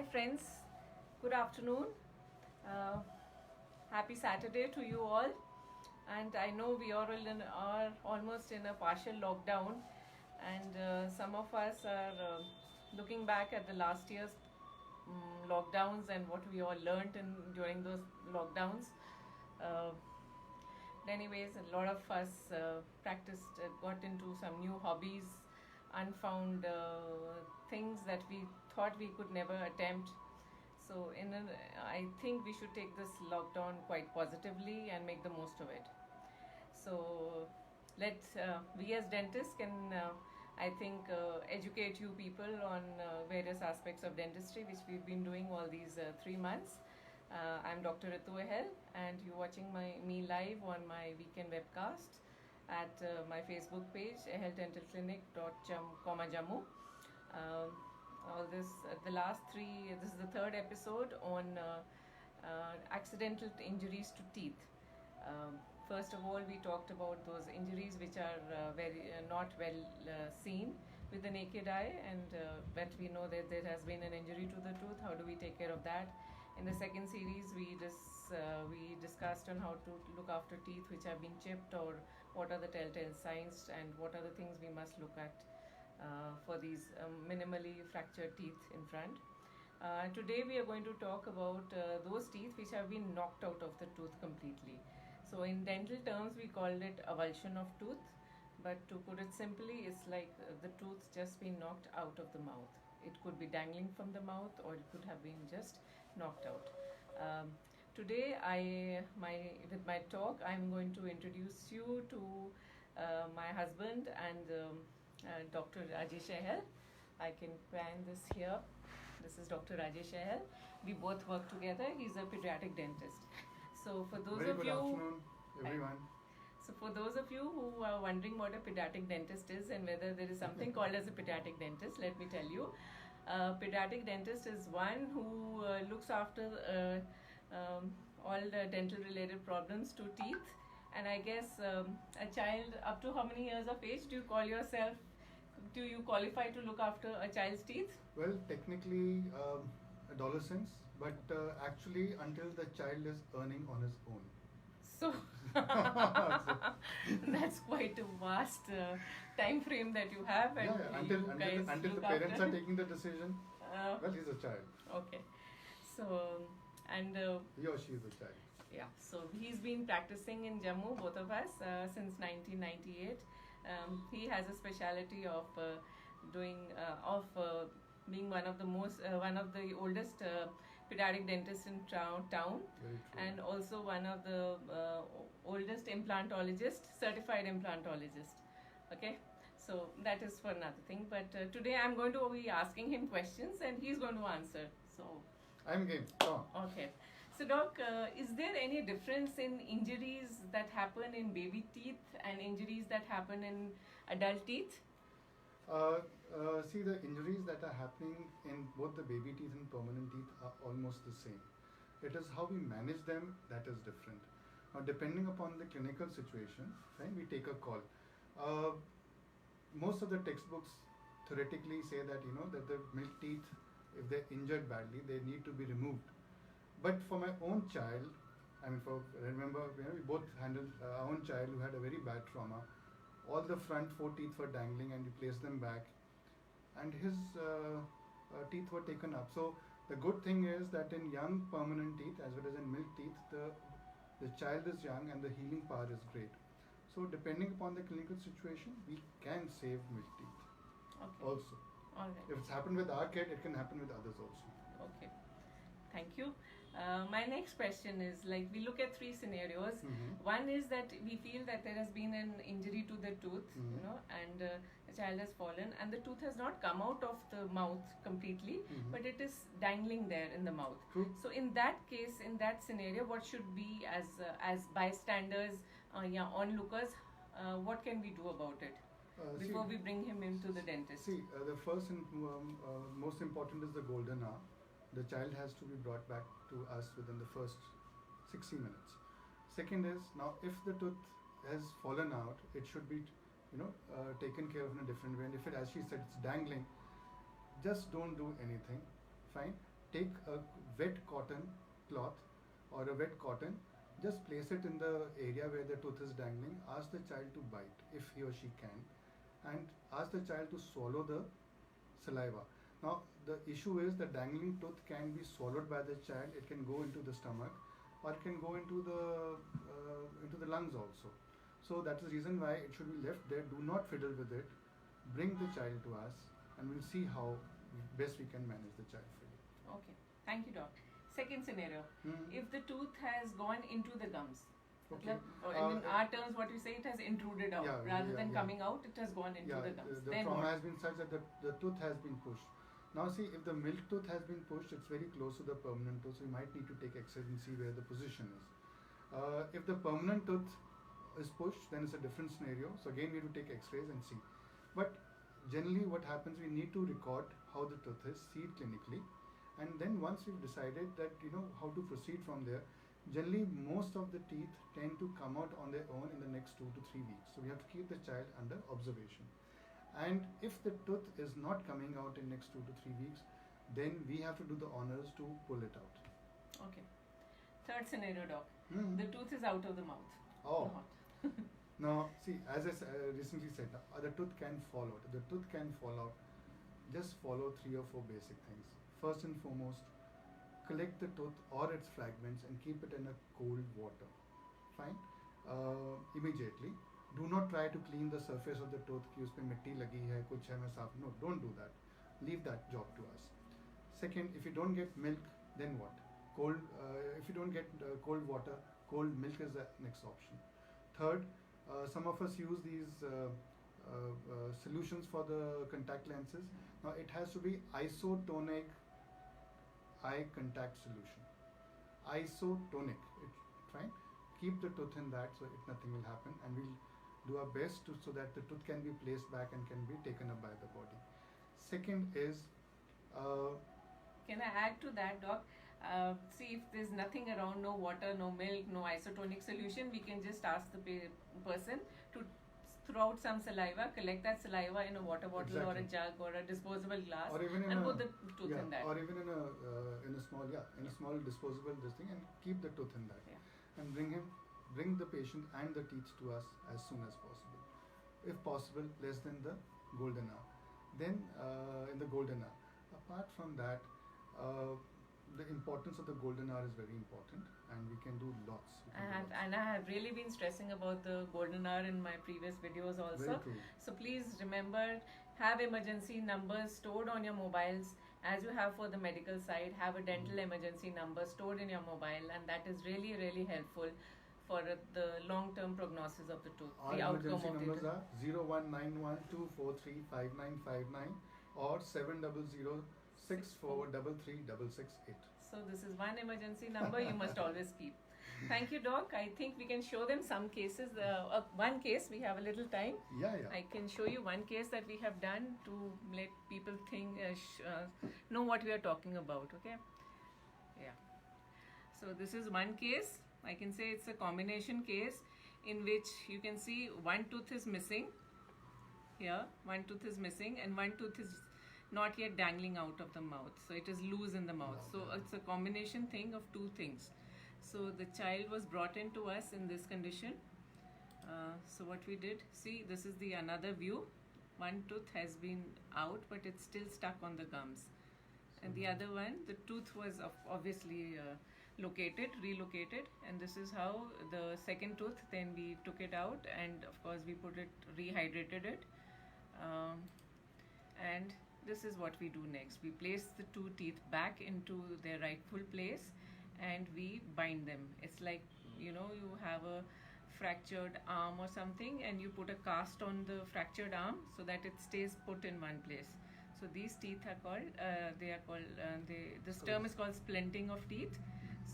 Hi friends, good afternoon. Uh, Happy Saturday to you all. And I know we are almost in a partial lockdown, and some of us are looking back at the last year's lockdowns and what we all learned during those lockdowns. Uh, Anyways, a lot of us practiced, got into some new hobbies, unfound things that we thought we could never attempt. So, I think we should take this lockdown quite positively and make the most of it. So, we as dentists can, I think, educate you people on various aspects of dentistry, which we've been doing all these 3 months. I'm Dr. Ritu Ahel, and you're watching me live on my weekend webcast at my Facebook page, aheldentalclinic.Jammu. Um, all this, this is the third episode on accidental injuries to teeth. Um, First of all, we talked about those injuries which are very not well seen with the naked eye, and but we know that there has been an injury to the tooth. How do we take care of that? In the second series, we discussed on how to look after teeth which have been chipped, or what are the telltale signs, and what are the things we must look at for these minimally fractured teeth in front. Today we are going to talk about those teeth which have been knocked out of the tooth completely. So in dental terms we call it avulsion of tooth, but to put it simply, it's like the tooth just been knocked out of the mouth. It could be dangling from the mouth, or it could have been just knocked out. Um, Today, with my talk, I'm going to introduce you to my husband and Dr. Rajesh Ahel. I can pan this here. This is Dr. Rajesh Ahel. We both work together. He's a pediatric dentist. So for those Very of good you, afternoon, everyone. so for those of you who are wondering what a pediatric dentist is and whether there is something called as a pediatric dentist, let me tell you. Pediatric dentist is one who looks after all the dental related problems to teeth. And I guess a child up to how many years of age do you qualify to look after a child's teeth? Well, technically, adolescence, but actually, until the child is earning on his own. So that's quite a vast time frame that you have, and Until the parents after. are taking the decision. Well, he's a child. Okay, so and He or she is a child. yeah, so he's been practicing in Jammu, both of us, since 1998. He has a specialty of being one of the oldest pediatric dentists in town, Very true. and also one of the oldest implantologist, certified implantologist. Okay, so that is for another thing. But today I'm going to be asking him questions, and he's going to answer. So I'm game. Come on. okay. So, Doc, is there any difference in injuries that happen in baby teeth and injuries that happen in adult teeth? See, the injuries that are happening in both the baby teeth and permanent teeth are almost the same. It is how we manage them that is different. Now, depending upon the clinical situation, right, we take a call. Most of the textbooks theoretically say that that the milk teeth, if they're injured badly, they need to be removed. But for my own child, remember, we both handled our own child who had a very bad trauma. All the front four teeth were dangling, and we placed them back, and his teeth were taken up. So the good thing is that in young permanent teeth as well as in milk teeth, the child is young and the healing power is great. So depending upon the clinical situation, we can save milk teeth. Okay. Also, All right. if it's happened with our kid, it can happen with others also. Okay. Thank you. My next question is, like, we look at three scenarios. Mhm. One is that we feel that there has been an injury to the tooth, Mhm. and the child has fallen, and the tooth has not come out of the mouth completely, Mhm. but it is dangling there in the mouth. True. So, in that case, in that scenario, what should be as bystanders, onlookers, what can we do about it before we bring him into the dentist? See, the first and most important is the golden hour. The child has to be brought back to us within the first 60 minutes. Second is, now if the tooth has fallen out, it should be taken care of in a different way. And if it, as she said, it's dangling, just don't do anything. Fine. take a wet cotton cloth or a wet cotton, just place it in the area where the tooth is dangling, ask the child to bite if he or she can, and ask the child to swallow the saliva. Now the issue is the dangling tooth can be swallowed by the child, it can go into the stomach, or it can go into the lungs also. So that's the reason why it should be left there. Do not fiddle with it. Bring the child to us, and we'll see how best we can manage the child for you. Okay. Thank you, doc. Second scenario. Mhm. If the tooth has gone into the gums. Okay. Or in our terms, what we say, it has intruded out. Yeah, Rather yeah, than yeah. coming out, it has gone into Yeah, the gums. the Then trauma what? has been such that the tooth has been pushed. Now see, if the milk tooth has been pushed, it's very close to the permanent tooth, so you might need to take X-ray and see where the position is. If the permanent tooth is pushed, then it's a different scenario. So again, we have to take X-rays and see. But generally, what happens, we need to record how the tooth is, see it clinically, and then once we've decided that how to proceed from there, generally most of the teeth tend to come out on their own in the next 2 to 3 weeks. So we have to keep the child under observation. And if the tooth is not coming out in next 2 to 3 weeks, then we have to do the honors to pull it out. Okay. Third scenario, doc. Mhm. The tooth is out of the mouth. Oh. Not. Now, see, as I recently said, the tooth can fall out. The tooth can fall out. Just follow 3 or 4 basic things. First and foremost, collect the tooth or its fragments and keep it in a cold water. Fine. Immediately. Do not try to clean the surface of the tooth कि उसपे मिट्टी लगी है कुछ है मैं साफ. No, don't do that. Leave that job to us. Second, if you don't get milk, then what? If you don't get cold water, cold milk is the next option. Third, some of us use these solutions for the contact lenses. Now it has to be isotonic eye contact solution. Isotonic. Fine. Keep the tooth in that so nothing will happen, and we'll do our best so that the tooth can be placed back and can be taken up by the body. Second is Can I add to that, doc? See, if there's nothing around, no water, no milk, no isotonic solution, we can just ask the person to throw out some saliva, collect that saliva in a water bottle or a Exactly. jug or a disposable glass, or even in and a, put the tooth in that. or even in a small disposable this thing, and keep the tooth in that. Yeah. And bring the patient and the teeth to us as soon as possible. If possible, less than the golden hour. Then in the golden hour. Apart from that, the importance of the golden hour is very important, and we can do lots. And I have really been stressing about the golden hour in my previous videos also. Very true. So please remember, have emergency numbers stored on your mobiles as you have for the medical side. Have a dental emergency number stored in your mobile, and that is really, really helpful for the long-term prognosis of the tooth, Our the outcome emergency of the numbers tooth. are 019124359959 or 70064336668. So this is one emergency number you must always keep. Thank you, doc. I think we can show them some cases. One case, we have a little time. Yeah. I can show you one case that we have done to let people think, know what we are talking about. Okay. Yeah. So this is one case. I can say it's a combination case in which you can see one tooth is missing. Here, one tooth is missing, and one tooth is not yet dangling out of the mouth. So it is loose in the mouth. So it's a combination thing of two things. So the child was brought in to us in this condition. So what we did, see, this is the another view. One tooth has been out, but it's still stuck on the gums. And the other one, the tooth was obviously relocated, and this is how the second tooth, then we took it out, and of course we rehydrated it. And this is what we do next. We place the two teeth back into their rightful place, and we bind them. It's like, you have a fractured arm or something, and you put a cast on the fractured arm so that it stays put in one place. So these teeth are called, this term is called splinting of teeth.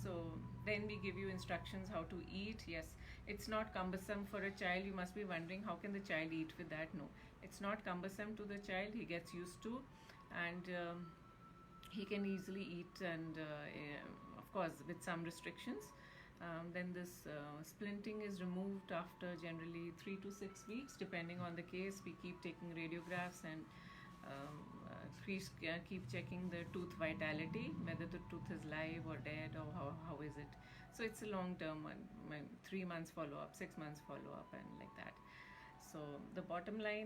So then we give you instructions how to eat. Yes, it's not cumbersome for a child. You must be wondering, how can the child eat with that? No, it's not cumbersome to the child. He gets used to, and he can easily eat, and of course with some restrictions. Then this splinting is removed after generally 3 to 6 weeks, depending on the case. We keep taking radiographs and keep checking the tooth vitality, whether the tooth is live or dead, or how is it. So it's a long term one, 3 months follow up, 6 months follow up, and like that. So the bottom line